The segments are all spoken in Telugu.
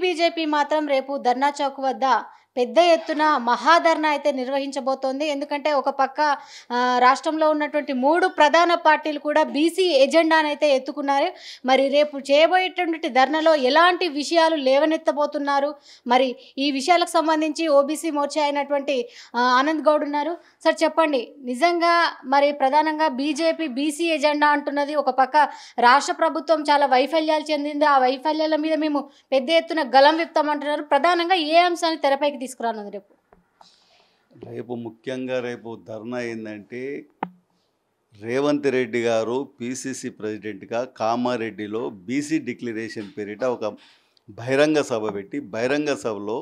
బీజేపీ మాత్రం రేపు ధర్నా చౌక్ వద్ద పెద్ద ఎత్తున మహాధర్నా అయితే నిర్వహించబోతోంది. ఎందుకంటే ఒక పక్క రాష్ట్రంలో ఉన్నటువంటి 3 ప్రధాన పార్టీలు కూడా బీసీ ఎజెండానైతే ఎత్తుకున్నారు. మరి రేపు చేయబోయేటువంటి ధర్నాలో ఎలాంటి విషయాలు లేవనెత్తబోతున్నారు, మరి ఈ విషయాలకు సంబంధించి ఓబీసీ మోర్చా అయినటువంటి ఆనంద్ గౌడ్ ఉన్నారు. సార్ చెప్పండి, నిజంగా మరి ప్రధానంగా బీజేపీ బీసీ ఎజెండా అంటున్నది, ఒక పక్క రాష్ట్ర ప్రభుత్వం చాలా వైఫల్యాలు చెందింది, ఆ వైఫల్యాల మీద మేము పెద్ద ఎత్తున గలం విప్తామంటున్నారు. ప్రధానంగా ఏ అంశాన్ని తెరపైకి తీసుకురానుంది రేపు ముఖ్యంగా ధర్నా ఏంటంటే, రేవంత్ రెడ్డి గారు పిసిసి ప్రెసిడెంట్గా కామారెడ్డిలో బీసీ డిక్లరేషన్ పేరిట ఒక బహిరంగ సభ పెట్టి, బహిరంగ సభలో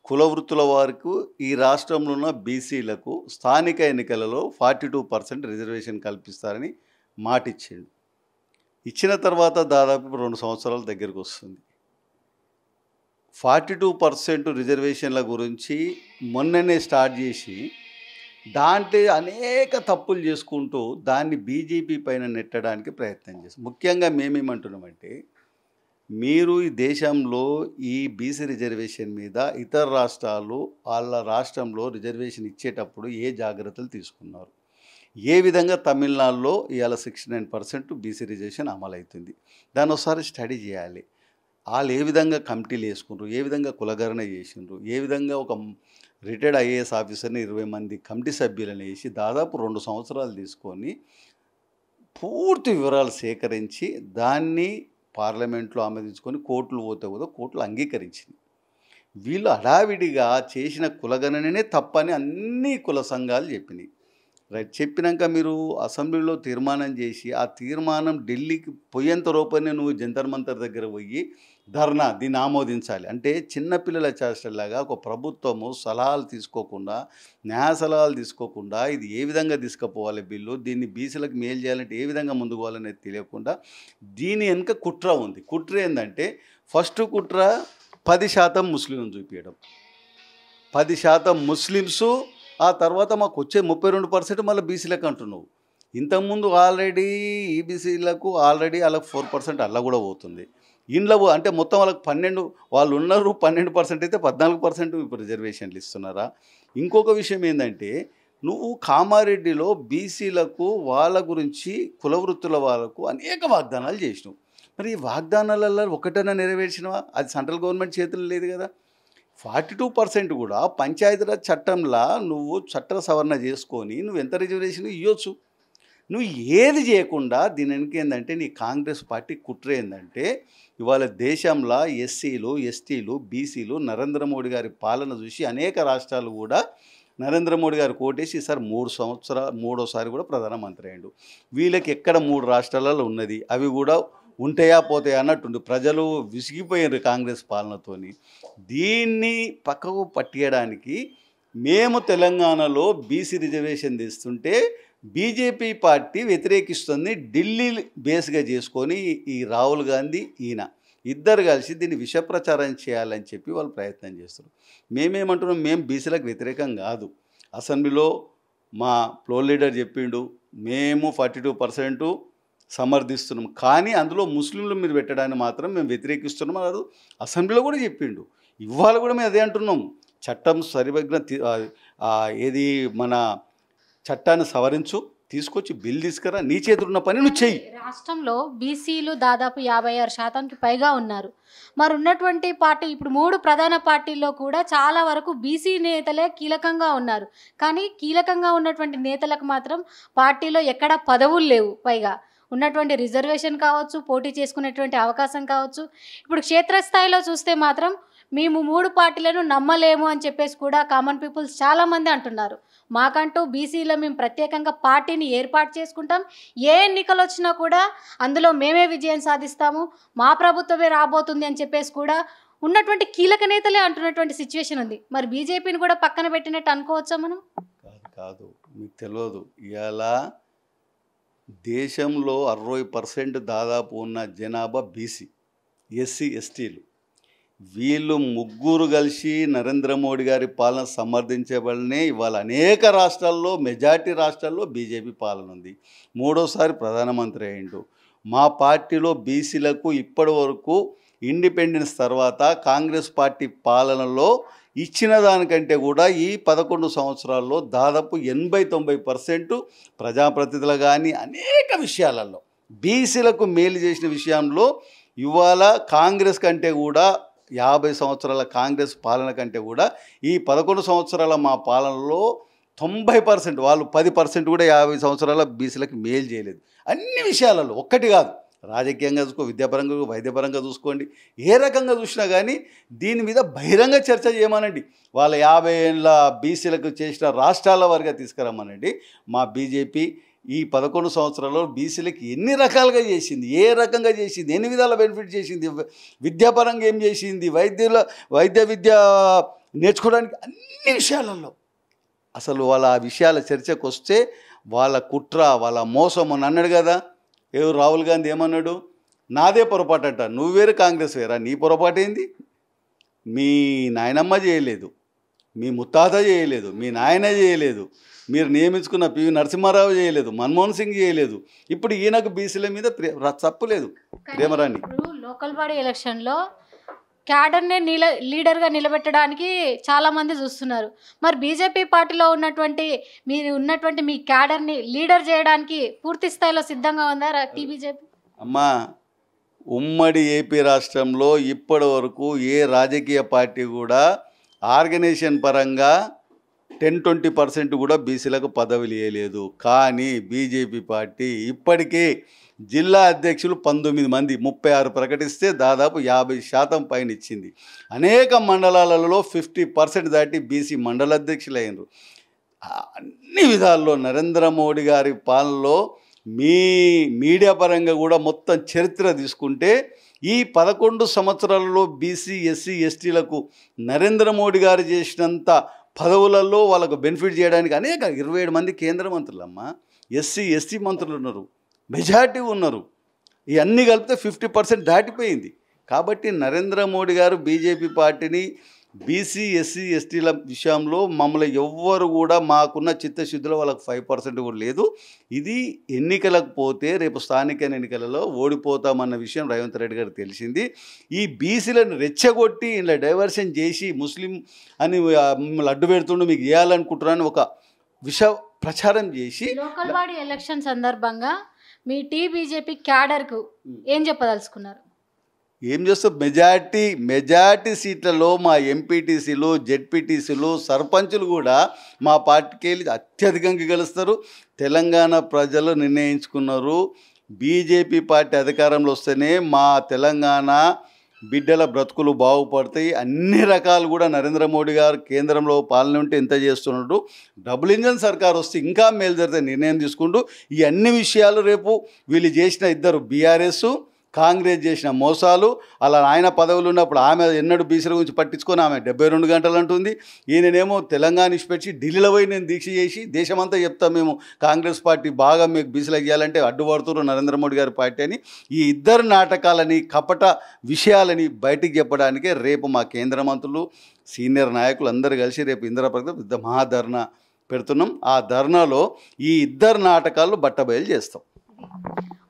కుల వృత్తుల వారికి ఈ రాష్ట్రంలో ఉన్న బీసీలకు స్థానిక ఎన్నికలలో 42% రిజర్వేషన్ కల్పిస్తారని మాటిచ్చిండు. ఇచ్చిన తర్వాత దాదాపు 2 సంవత్సరాల దగ్గరికి వస్తుంది. 42% రిజర్వేషన్ల గురించి మొన్ననే స్టార్ట్ చేసి దాంట్లో అనేక తప్పులు చేసుకుంటూ దాన్ని బీజేపీ పైన నెట్టడానికి ప్రయత్నం చేస్తాం. ముఖ్యంగా మేమేమంటున్నామంటే, మీరు ఈ దేశంలో ఈ బీసీ రిజర్వేషన్ మీద ఇతర రాష్ట్రాలు వాళ్ళ రాష్ట్రంలో రిజర్వేషన్ ఇచ్చేటప్పుడు ఏ జాగ్రత్తలు తీసుకున్నారు, ఏ విధంగా తమిళనాడులో ఇవాళ 69% బీసీ రిజర్వేషన్ అమలవుతుంది, దాన్ని ఒకసారి స్టడీ చేయాలి. వాళ్ళు ఏ విధంగా కమిటీలు వేసుకుంటారు, ఏ విధంగా కులగణన చేసిండ్రు, ఏ విధంగా ఒక రిటైర్డ్ ఐఏఎస్ ఆఫీసర్ని 20 మంది కమిటీ సభ్యులను వేసి దాదాపు 2 సంవత్సరాలు తీసుకొని పూర్తి వివరాలు సేకరించి దాన్ని పార్లమెంట్లో ఆమోదించుకొని కోర్టులు పోతే కూడా కోర్టులు అంగీకరించింది. వీళ్ళు హడావిడిగా చేసిన కులగణననే తప్పని అన్ని కుల సంఘాలు చెప్పినాయి. రైట్, చెప్పినాక మీరు అసెంబ్లీలో తీర్మానం చేసి ఆ తీర్మానం ఢిల్లీకి పోయేంత రూపనే నువ్వు జంతర్ మంతర్ దగ్గర పోయి ధర్నా దీన్ని ఆమోదించాలి అంటే, చిన్నపిల్లల చేష్టలాగా ఒక ప్రభుత్వము సలహాలు తీసుకోకుండా, న్యాయ సలహాలు తీసుకోకుండా ఇది ఏ విధంగా తీసుకుపోవాలి బిల్లు, దీన్ని బీసీలకు మేలు చేయాలంటే ఏ విధంగా ముందుకు పోవాలనేది తెలియకుండా దీని వెనుక కుట్ర ఉంది. కుట్ర ఏంటంటే, ఫస్ట్ కుట్ర 10% ముస్లింలను చూపించడం, 10% ముస్లిమ్సు, ఆ తర్వాత మాకు వచ్చే 32% మళ్ళీ బీసీలకు అంటున్నావు. ఇంతకుముందు ఆల్రెడీ ఈబీసీలకు ఆల్రెడీ వాళ్ళకి 4% అలా కూడా పోతుంది. ఇంట్లో అంటే మొత్తం వాళ్ళకి 12 వాళ్ళు ఉన్నారు, 12% అయితే 14% ఇప్పుడు రిజర్వేషన్లు ఇస్తున్నారా? ఇంకొక విషయం ఏంటంటే, నువ్వు కామారెడ్డిలో బీసీలకు వాళ్ళ గురించి కుల వృత్తుల వాళ్ళకు అనేక వాగ్దానాలు చేసినావు. మరి ఈ వాగ్దానాలలో ఒకటైనా నెరవేర్చినవా? అది సెంట్రల్ గవర్నమెంట్ చేతుల్లో లేదు కదా. 42% కూడా పంచాయతీరాజ్ చట్టంలో నువ్వు చట్ట సవరణ చేసుకొని నువ్వు ఎంత రిజర్వేషన్ ఇవ్వచ్చు. నువ్వు ఏది చేయకుండా దీనికి ఏంటంటే, నీ కాంగ్రెస్ పార్టీ కుట్ర ఏంటంటే, ఇవాళ దేశంలో ఎస్సీలు, ఎస్టీలు, బీసీలు నరేంద్ర మోడీ గారి పాలన చూసి అనేక రాష్ట్రాలు కూడా నరేంద్ర మోడీ గారు కోటేసి ఈసారి 3 సంవత్సరాలు మూడోసారి కూడా ప్రధానమంత్రి అయ్యాడు. వీళ్ళకి ఎక్కడ 3 రాష్ట్రాలలో ఉన్నది, అవి కూడా ఉంటాయా పోతాయా అన్నట్టుండి ప్రజలు విసిగిపోయారు కాంగ్రెస్ పాలనతోని. దీన్ని పక్కకు పట్టేయడానికి మేము తెలంగాణలో బీసీ రిజర్వేషన్ తెస్తుంటే బీజేపీ పార్టీ వ్యతిరేకిస్తుంది. ఢిల్లీ బేస్గా చేసుకొని ఈ రాహుల్ గాంధీ ఈయన ఇద్దరు కలిసి దీన్ని విషప్రచారం చేయాలని చెప్పి వాళ్ళు ప్రయత్నం చేస్తారు. మేమేమంటున్నాం, మేము బీసీలకు వ్యతిరేకం కాదు. అసెంబ్లీలో మా ఫ్లోర్ లీడర్ చెప్పిండు, మేము 42% సమర్థిస్తున్నాం, కానీ అందులో ముస్లింలు మీరు పెట్టడాన్ని మాత్రం మేము వ్యతిరేకిస్తున్నాం అన్నారు. అసెంబ్లీలో కూడా చెప్పిండు. ఇవాళ కూడా మేము అదే అంటున్నాం, చట్టం సరిగ్గా ఏది మన చట్టాన్ని సవరించు, తీసుకొచ్చి బిల్ తీసుకురా, నీ చేతులున్న పని నువ్వు చెయ్యి. రాష్ట్రంలో బీసీలు దాదాపు 56%కి పైగా ఉన్నారు. మరి ఉన్నటువంటి పార్టీ ఇప్పుడు 3 ప్రధాన పార్టీల్లో కూడా చాలా వరకు బీసీ నేతలే కీలకంగా ఉన్నారు. కానీ కీలకంగా ఉన్నటువంటి నేతలకు మాత్రం పార్టీలో ఎక్కడ పదవులు లేవు. పైగా ఉన్నటువంటి రిజర్వేషన్ కావచ్చు, పోటీ చేసుకునేటువంటి అవకాశం కావచ్చు. ఇప్పుడు క్షేత్రస్థాయిలో చూస్తే మాత్రం మేము 3 పార్టీలను నమ్మలేము అని చెప్పేసి కూడా కామన్ పీపుల్స్ చాలామంది అంటున్నారు. మాకంటూ బీసీలో మేము ప్రత్యేకంగా పార్టీని ఏర్పాటు చేసుకుంటాం, ఏ ఎన్నికలు వచ్చినా కూడా అందులో మేమే విజయం సాధిస్తాము, మా ప్రభుత్వమే రాబోతుంది అని చెప్పేసి కూడా ఉన్నటువంటి కీలక నేతలే అంటున్నటువంటి సిచ్యువేషన్ ఉంది. మరి బీజేపీని కూడా పక్కన పెట్టినట్టు అనుకోవచ్చా మనం? కాదు, మీకు తెలియదు. ఇలా దేశంలో 60% దాదాపు ఉన్న జనాభా బీసీ, ఎస్సీ, ఎస్టీలు. వీళ్ళు ముగ్గురు కలిసి నరేంద్ర మోడీ గారి పాలన సమర్థించబడినే ఇవాళ అనేక రాష్ట్రాల్లో, మెజార్టీ రాష్ట్రాల్లో బీజేపీ పాలన ఉంది. మూడోసారి ప్రధానమంత్రి అయ్యిండు. మా పార్టీలో బీసీలకు ఇప్పటి వరకు ఇండిపెండెన్స్ తర్వాత కాంగ్రెస్ పార్టీ పాలనలో ఇచ్చిన దానికంటే కూడా ఈ 11 సంవత్సరాల్లో దాదాపు 80-90% ప్రజాప్రతినిధులు కానీ అనేక విషయాలలో బీసీలకు మేలు చేసిన విషయంలో ఇవాళ కాంగ్రెస్ కంటే కూడా 50 సంవత్సరాల కాంగ్రెస్ పాలన కంటే కూడా ఈ 11 సంవత్సరాల మా పాలనలో 90% వాళ్ళు 10% కూడా 50 సంవత్సరాల బీసీలకు మేలు చేయలేదు. అన్ని విషయాలలో ఒక్కటి కాదు, రాజకీయంగా చూసుకో, విద్యాపరంగా, వైద్యపరంగా చూసుకోండి, ఏ రకంగా చూసినా కానీ దీని మీద బహిరంగ చర్చ చేయమనండి. వాళ్ళ 50 ఏళ్ళ బీసీలకు చేసిన రాష్ట్రాల వారిగా తీసుకురమ్మనండి. మా బీజేపీ ఈ 11 సంవత్సరాల్లో బీసీలకి ఎన్ని రకాలుగా చేసింది, ఏ రకంగా చేసింది, ఎన్ని విధాల బెనిఫిట్ చేసింది, విద్యాపరంగా ఏం చేసింది, వైద్య విద్య నేర్చుకోవడానికి అన్ని విషయాలలో అసలు వాళ్ళ ఆ విషయాల చర్చకు వస్తే వాళ్ళ కుట్ర, వాళ్ళ మోసం అని అన్నాడు కదా రాహుల్ గాంధీ. ఏమన్నాడు? నాదే పొరపాటు అంట, నువ్వు వేరు కాంగ్రెస్ వేరా, నీ పొరపాటు ఏంది? మీ నాయనమ్మ చేయలేదు, మీ ముత్తాత చేయలేదు, మీ నాయన చేయలేదు, మీరు నియమించుకున్న పివి నరసింహారావు చేయలేదు, మన్మోహన్ సింగ్ చేయలేదు. ఇప్పుడు ఈయనకు బీసీల మీద తప్పులేదు ప్రేమరాణి. ఇప్పుడు లోకల్ బాడీ ఎలక్షన్లో క్యాడర్నే లీడర్గా నిలబెట్టడానికి చాలామంది చూస్తున్నారు. మరి బీజేపీ పార్టీలో ఉన్నటువంటి మీ క్యాడర్ని లీడర్ చేయడానికి పూర్తి స్థాయిలో సిద్ధంగా ఉందా బీజేపీ? అమ్మా, ఉమ్మడి ఏపీ రాష్ట్రంలో ఇప్పటి వరకు ఏ రాజకీయ పార్టీ కూడా ఆర్గనైజేషన్ పరంగా 10-20% కూడా బీసీలకు పదవులు ఇవ్వలేదు. కానీ బీజేపీ పార్టీ ఇప్పటికే జిల్లా అధ్యక్షులు 19 మంది, 36 ప్రకటిస్తే దాదాపు 50% పైన ఇచ్చింది. అనేక మండలాలలో 50% దాటి బీసీ మండల అధ్యక్షులు అయినరు. అన్ని విధాల్లో నరేంద్ర మోడీ గారి పాలనలో మీడియా పరంగా కూడా మొత్తం చరిత్ర తీసుకుంటే ఈ 11 సంవత్సరాలలో బీసీ, ఎస్సీ, ఎస్టీలకు నరేంద్ర మోడీ గారు చేసినంత పదవులలో వాళ్ళకు బెనిఫిట్ చేయడానికి అనేక 27 మంది కేంద్ర మంత్రులమ్మ, ఎస్సీ, ఎస్టీ మంత్రులు ఉన్నారు, మెజార్టీ ఉన్నారు. ఇవన్నీ కలిపితే 50% దాటిపోయింది. కాబట్టి నరేంద్ర మోడీ గారు బీజేపీ పార్టీని బీసీ, ఎస్సీ, ఎస్టీల విషయంలో మమ్మల్ని ఎవ్వరు కూడా మాకున్న చిత్తశుద్ధిలో వాళ్ళకి 5% కూడా లేదు. ఇది ఎన్నికలకు పోతే రేపు స్థానిక ఎన్నికలలో ఓడిపోతామన్న విషయం రేవంత్ రెడ్డి గారికి తెలిసింది. ఈ బీసీలను రెచ్చగొట్టి ఇలా డైవర్షన్ చేసి ముస్లిం అని మిమ్మల్ని అడ్డు పెడుతుండు, మీకు చేయాలనుకుంటున్నాను ఒక ప్రచారం చేసి లోకల్ బాడీ ఎలక్షన్ సందర్భంగా మీ బీజేపీ క్యాడర్కు ఏం చెప్పదలుచుకున్నారు? ఏం చేస్తాం, మెజార్టీ సీట్లలో మా ఎంపీటీసీలు, జెడ్పీటీసీలు, సర్పంచులు కూడా మా పార్టీకి వెళ్ళి అత్యధికంగా గెలుస్తారు. తెలంగాణ ప్రజలు నిర్ణయించుకున్నారు, బీజేపీ పార్టీ అధికారంలో వస్తేనే మా తెలంగాణ బిడ్డల బ్రతుకులు బాగుపడతాయి. అన్ని రకాలు కూడా నరేంద్ర మోడీ గారు కేంద్రంలో పాలన ఉంటే ఎంత చేస్తున్నాడు, డబుల్ ఇంజన్ సర్కార్ వస్తే ఇంకా మేలు జరిగితే నిర్ణయం తీసుకుంటూ ఈ అన్ని విషయాలు రేపు వీళ్ళు చేసిన ఇద్దరు బీఆర్ఎస్ కాంగ్రెస్ చేసిన మోసాలు, అలా ఆయన పదవులు ఉన్నప్పుడు ఆమె ఎన్నడూ బీసీల గురించి పట్టించుకొని ఆమె 72 గంటలు అంటుంది. ఈయననేమో తెలంగాణ ఇచ్చిపెట్టి ఢిల్లీలో పోయి నేను దీక్ష చేసి దేశమంతా చెప్తాం మేము కాంగ్రెస్ పార్టీ బాగా మీకు బీసీలకు చేయాలంటే అడ్డుపడుతున్నారు నరేంద్ర మోడీ గారి పార్టీ అని. ఈ ఇద్దరు నాటకాలని, కపట విషయాలని బయటికి చెప్పడానికే రేపు మా కేంద్ర మంత్రులు, సీనియర్ నాయకులు అందరూ కలిసి రేపు ఇందిరాప్రగతి పెద్ద మహాధర్నా పెడుతున్నాం. ఆ ధర్నాలో ఈ ఇద్దరు నాటకాలు బట్టబయలు చేస్తాం.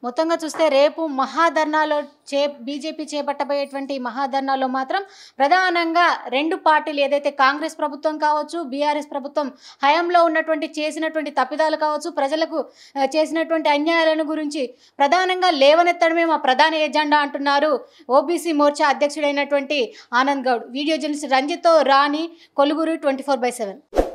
మొత్తంగా చూస్తే రేపు మహాధర్నాలో బీజేపీ చేపట్టబోయేటువంటి మహాధర్నాలో మాత్రం ప్రధానంగా రెండు పార్టీలు ఏదైతే కాంగ్రెస్ ప్రభుత్వం కావచ్చు, బీఆర్ఎస్ ప్రభుత్వం హయాంలో చేసినటువంటి తప్పిదాలు కావచ్చు, ప్రజలకు చేసినటువంటి అన్యాయాలను గురించి ప్రధానంగా లేవనెత్తడమే మా ప్రధాన ఎజెండా అంటున్నారు ఓబీసీ మోర్చా అధ్యక్షుడైనటువంటి ఆనంద్ గౌడ్. వీడియో జర్నలిస్ట్ రంజిత్తో రాణి, కొలుగురు 24/7.